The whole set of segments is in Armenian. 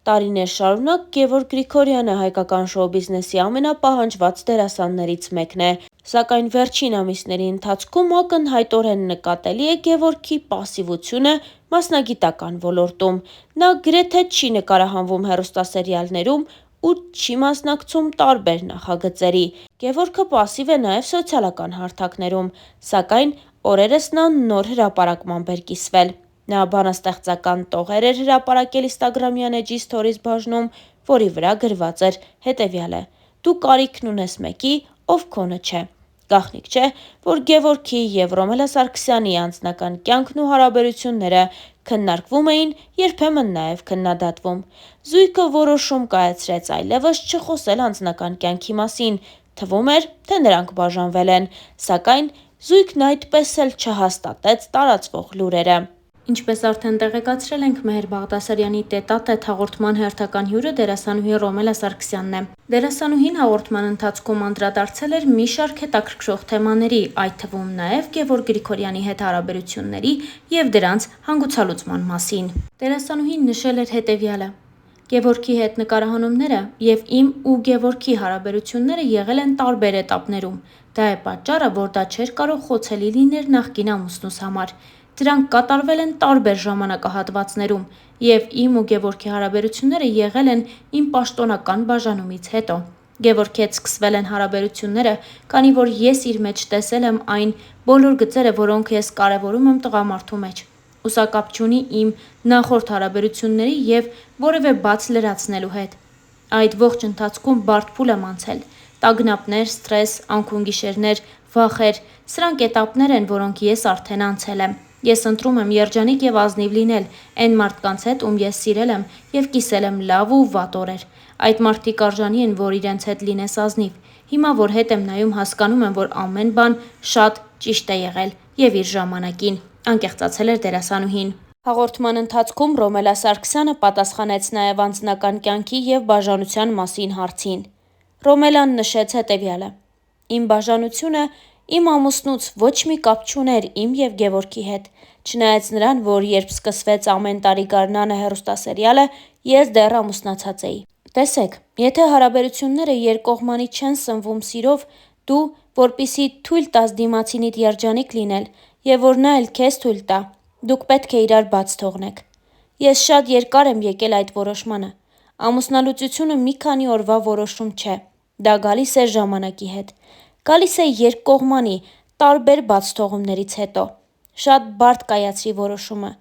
Տարիներ շարունակ Գևորգ Գրիգորյանը հայկական շոու-բիզնեսի ամենապահանջված դերասաններից մեկն է, սակայն վերջին ամիսների ընթացքում ակնհայտորեն նկատելի է Գևորգի պասիվությունը մասնագիտական ոլորտում։ Նա գրեթե չի նկարահանվում հեռուստասերիալներում ու չի մասնակցում տարբեր նախագծերի։ Գևորգը պասիվ է նաև սոցիալական հարթակներում, սակայն օրերս նա նոր հրապարակմամբ էր կիսվել։ Նա բանաստեղծական տողեր էր հրապարակել Instagram-յան էջի սթորիս բաժնում, որի վրա գրված էր հետևյալը. «Դու կարիքն ունես մեկի, ով քոնը չէ»։ Գաղտնիք չէ, որ Գևորգի և Ռոմելա Սարգսյանի անձնական կյանքն ու հարաբերությունները քննարկվում էին, երբեմն նաև քննադատվում։ Զույգը որոշում կայացրեց այլևս չխոսել անձնական կյանքի մասին, թվում էր, թե նրանք բաժանվել են, սակայն զույգն այդպես էլ չհաստատեց տարածվող լուրերը։ Ինչպես արդեն տեղեկացրել ենք, Մեհեր Բաղդասարյանի «Տետա-տետ» հաղորդման հերթական հյուրը դերասանուհի Ռոմելա Սարգսյանն է։ Դերասանուհին հաղորդման ընթացքում անդրադարձել էր մի շարք հետաքրքրող թեմաների, այդ թվում նաև Գևորգ Գրիգորյանի հետ հարաբերությունների և դրանց հանգուցալուծման մասին։ Դերասանուհին նշել էր հետևյալը. «Գևորգի հետ նկարահանումները և իմ ու Գևորգի հարաբերությունները եղել են տարբեր էտապներում։ Դա է պատճառը, որ դա չէր կարող խոցելի լինել նախկին ամուսնուս համար։ Դրանք կատարվել են տարբեր ժամանակահատվածներում, և իմ ու Գևորգի հարաբերությունները եղել են իմ պաշտոնական բաժանումից հետո։ Գևորգի հետ սկսվել են հարաբերությունները, քանի որ ես իր մեջ տեսել եմ այն բոլոր գծերը, որոնք ես կարևորում եմ տղամարդու մեջ։ Ու սա կապ չունի իմ նախորդ հարաբերությունների և որևէ բաց լրացնելու հետ։ Այդ ողջ ընթացքում բարդ փուլ եմ անցել։ Տագնապներ, սթրես, անքուն-գիշերներ, վախեր, սրանք էտապներ են, որոնք ես արդեն անցել եմ։ Ես ընտրում եմ երջանիկ և ազնիվ լինել էն մարդկանց հետ, ում ես սիրել եմ և կիսել եմ լավ ու վատ օրեր։ Այդ մարդիկ արժանի են, որ իրենց հետ լինես ազնիվ։ Հիմա, որ հետ եմ նայում, հասկանում եմ, որ ամեն բան շատ ճիշտ է եղել և իր ժամանակին», անկեղծացել էր դերասանուհին։ Հաղորդման ընթացքում Ռոմելա Սարգսյանը պատասխանեց նաև անձնական կյանքի և բաժանության մասին հարցին։ Ռոմելան նշեց հետևյալը. «Իմ բաժանությունը իմ ամուսնուց ոչ մի կապ չուներ իմ և Գևորգի հետ։ Չնայած նրան, որ երբ սկսվեց «Ամեն տարի գարնանը» հեռուստասերիալը, ես դեռ ամուսնացած էի։ Տեսեք, եթե հարաբերությունները երկկողմանի չեն սնվում սիրով, դու, որպեսզի թույլ տաս դիմացինիդ երջանիկ լինել, և որ նա էլ քեզ թույլ տա, դուք պետք է իրար բաց թողնեք։ Ես շատ երկար եմ եկել այդ որոշմանը։ Ամուսնալուծությունը մի քանի օրվա որոշում չէ։ Դա գալիս է ժամանակի հետ։ Գալիս է երկկողմանի, տարբեր բացթողումներից հետո։ Շատ բարդ կայացրի որոշումը,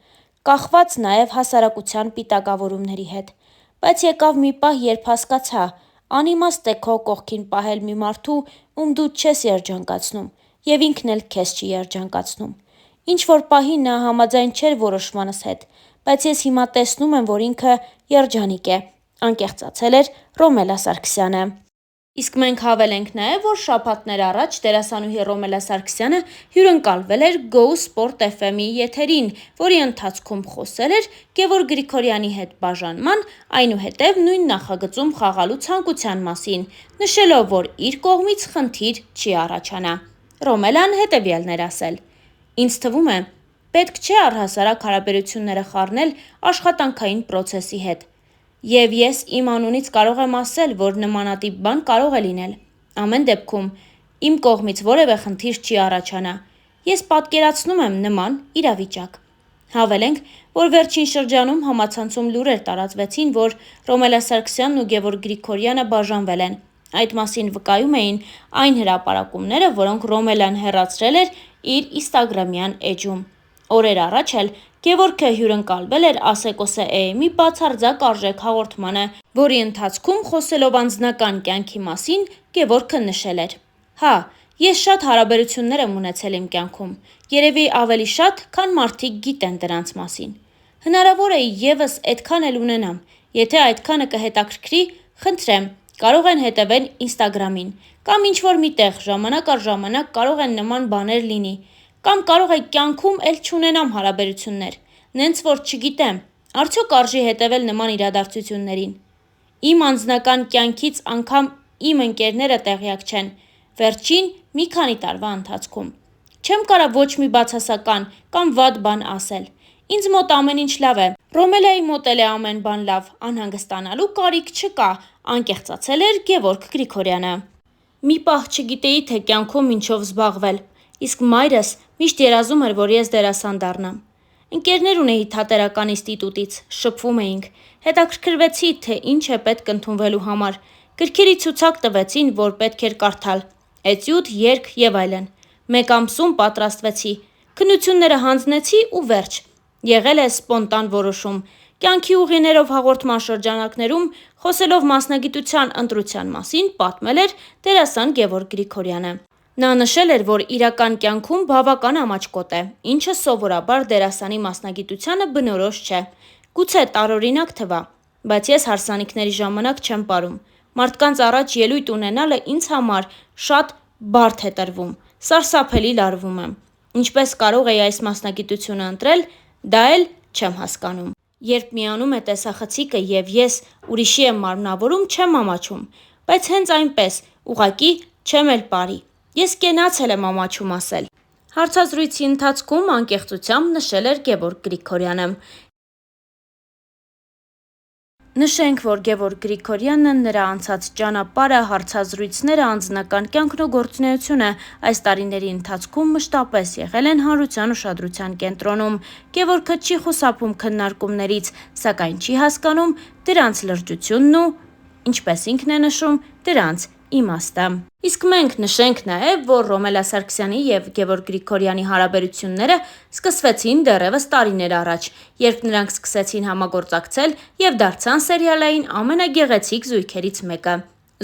կախված նաև հասարակության պիտակավորումների հետ։ Բայց եկավ մի պահ, երբ հասկացա՝ անիմաստ է քո կողքին պահել մի մարդու, ում դու չես երջանկացնում, և ինքն էլ քեզ չի երջանկացնում։ Ինչ-որ պահի նա համաձայն չէր որոշմանս հետ, բայց ես հիմա տեսնում եմ, որ ինքը երջանիկ է», անկեղծացել էր Ռոմելա Սարգսյանը։ Իսկ մենք հավելենք նաև, որ շաբաթներ առաջ դերասանուհի Ռոմելա Սարգսյանը հյուրընկալվել էր Go Sport FM-ի եթերին, որի ընթացքում խոսել էր Գևորգ Գրիգորյանի հետ բաժանման, այնուհետև նույն նախագծում խաղալու ցանկության մասին, նշելով, որ իր կողմից խնդիր չի առաջանա։ Ռոմելան հետևյալն էր ասել. «Ինձ թվում է, պետք չէ առհասարակ հարաբերությունները խառնել աշխատանքային պրոցեսի հետ։ Եվ ես իմ անունից կարող եմ ասել, որ նմանատիպ բան կարող է լինել։ Ամեն դեպքում, իմ կողմից որևէ խնդիր չի առաջանա։ Ես պատկերացնում եմ նման իրավիճակ»։ Հավելենք, որ վերջին շրջանում համացանցում լուրեր տարածվեցին, որ Ռոմելա Սարգսյանն ու Գևորգ Գրիգորյանը բաժանվել են։ Այդ մասին վկայում էին այն հրապարակումները, որոնք Ռոմելան հեռացրել էր իր Instagram-յան էջում։ Օրեր առաջ էլ Գևորգը հյուրընկալվել էր Ասեկոսե AM-ի «Բացարձակ արժեք» հաղորդմանը, որի ընթացքում խոսելով անձնական կյանքի մասին, Գևորգը նշել էր. «Հա, ես շատ հարաբերություններ եմ ունեցել իմ կյանքում, երևի ավելի շատ, քան մարդիկ գիտեն դրանց մասին։ Հնարավոր է ևս էդքան էլ ունենամ։ Եթե այդքանը կհետաքրքրի, խնդրեմ, կարող են հետևել Instagram-ին, կամ ինչ-որ մի տեղ, ժամանակ առ ժամանակ կարող են նման բաներ լինի, կամ կարող է կյանքում էլ չունենամ հարաբերություններ, նենց որ չգիտեմ, արդյոք արժի հետևել նման իրադարձություններին։ Իմ անձնական կյանքից անգամ իմ ընկերները տեղյակ չեն վերջին մի քանի տարվա ընթացքում։ Չեմ կարա ոչ մի բացասական կամ վատ բան ասել։ Ինձ մոտ ամեն ինչ լավ է, Ռոմելայի մոտ էլ է ամեն բան լավ, անհանգստանալու կարիք չկա, անկեղծացել էր Գևորգ Գրիգորյանը։ Մի պահ չգիտեի, թե կյանքում ինչով զբաղվել, իսկ մայրս միշտ երազում էր, որ ես դերասան դառնամ։ Ընկերներ ունեի թատերական ինստիտուտից, շփվում էինք, հետաքրքրվեցի, թե ինչ է պետք ընդունվելու համար, գրքերի ցուցակ տվեցին, որ պետք էր կարդալ, էտյուդ, երգ եւ այլն։ Մեկ ամսում պատրաստվեցի, քննությունները հանձնեցի ու վերջ։ Եղել է սպոնտան որոշում։ Կյանքի ուղիներով հաղորդման շրջանակներում, խոսելով մասնագիտության ընտրության մասին, պատմել էր դերասան Գևորգ Գրիգորյանը։ Նա նշել էր, որ իրական կյանքում բավական ամաչկոտ է, ինչը սովորաբար դերասանի մասնագիտությանը բնորոշ չէ։ Գուցե տարօրինակ թվա, բայց ես հարսանիքների ժամանակ չեմ պարում։ Մարդկանց առաջ ելույթ ունենալը ինձ համար շատ բարդ է տրվում, սարսափելի լարվում եմ։ Ինչպես կարող էի այս մասնագիտությունը ընտրել, դա էլ չեմ հասկանում։ Երբ միանում է տեսախցիկը եւ ես ուրիշի եմ մարմնավորում, չեմ ամաչում, բայց հենց այնպես, ուղղակի չեմ էլ պարի։ Ես կենացել եմ ամաչում ասել։ Հարցազրույցի ընթացքում անկեղծությամբ նշել էր Գևորգ Գրիգորյանը։ Նշենք, որ Գևորգ Գրիգորյանը, նրա անցած ճանապարհը, հարցազրույցները, անձնական կյանքն ու գործունեությունը այս տարիների ընթացքում մշտապես եղել են հանրության ուշադրության կենտրոնում։ Գևորգը չի խուսափում քննարկումներից, սակայն չի հասկանում դրանց լրջությունն ու, ինչպես ինքն է նշում, դրանց իմաստը։ Իսկ մենք նշենք նաև, որ Ռոմելա Սարգսյանի եւ Գևորգ Գրիգորյանի հարաբերությունները սկսվեցին դեռևս տարիներ առաջ, երբ նրանք սկսեցին համագործակցել եւ դարձան սերիալային ամենագեղեցիկ զույգերից մեկը։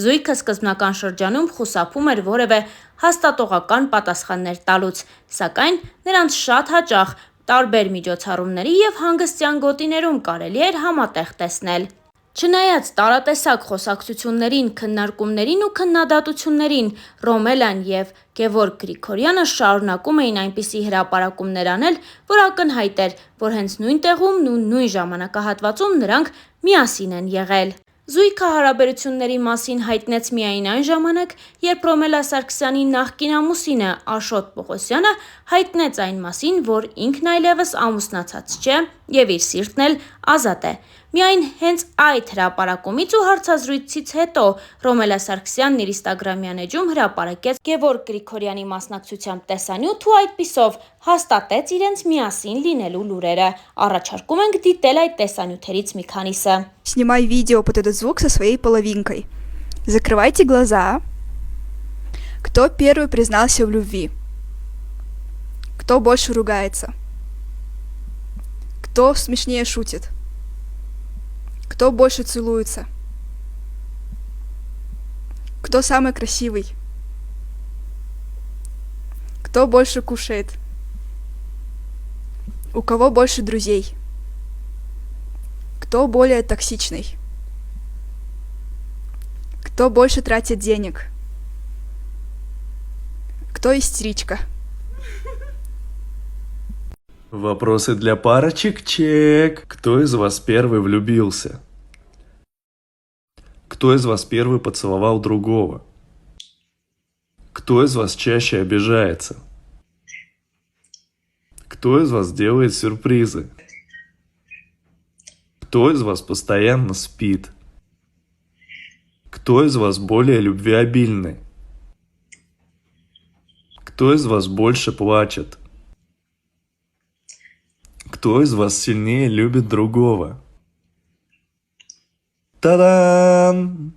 Զույգը սկզբնական շրջանում խուսափում էր որևէ հաստատողական պատասխաններ տալուց, սակայն նրանց շատ հաճախ տարբեր միջոցառումների եւ հանգստյան գոտիներում կարելի էր համատեղ տեսնել։ Չնայած տարատեսակ խոսակցություններին, քննարկումներին ու քննադատություններին, Ռոմելան եւ Գևորգ Գրիգորյանը շարունակում էին այնպիսի հրապարակումներ անել, որ ակնհայտ էր, որ հենց նույն տեղում ու նույն ժամանակահատվածում նրանք միասին են եղել։ Զույգը հարաբերությունների մասին հայտնեց միայն այն ժամանակ, երբ Ռոմելա Սարգսյանի նախկին ամուսինը Աշոտ Պողոսյանը հայտնեց այն մասին, որ ինքն այլևս ամուսնացած չէ եւ իր սիրտն էլ ազատ է։ Միայն հենց այդ հրապարակումից ու հարցազրույցից հետո Ռոմելա Սարգսյանն իր ինստագրամյան էջում հրապարակեց Գևորգ Գրիգորյանի մասնակցությամբ տեսանյութ ու այդպիսով հաստատեց իրենց միասին լինելու լուրերը։ Առաջարկում ենք դիտել այդ տեսանյութերից մի քանիսը։ Снимай видео под этот звук со своей половинкой. Закрывайте глаза. Кто первый признался в любви? Кто больше ругается? Кто смешнее шутит? Кто больше целуется? Кто самый красивый? Кто больше кушает? У кого больше друзей? Кто более токсичный? Кто больше тратит денег? Кто истеричка? Вопросы для парочек, чек. Кто из вас первый влюбился? Кто из вас первый поцеловал другого? Кто из вас чаще обижается? Кто из вас делает сюрпризы? Кто из вас постоянно спит? Кто из вас более любвеобильный? Кто из вас больше плачет? Кто из вас сильнее любит другого? Та-дам!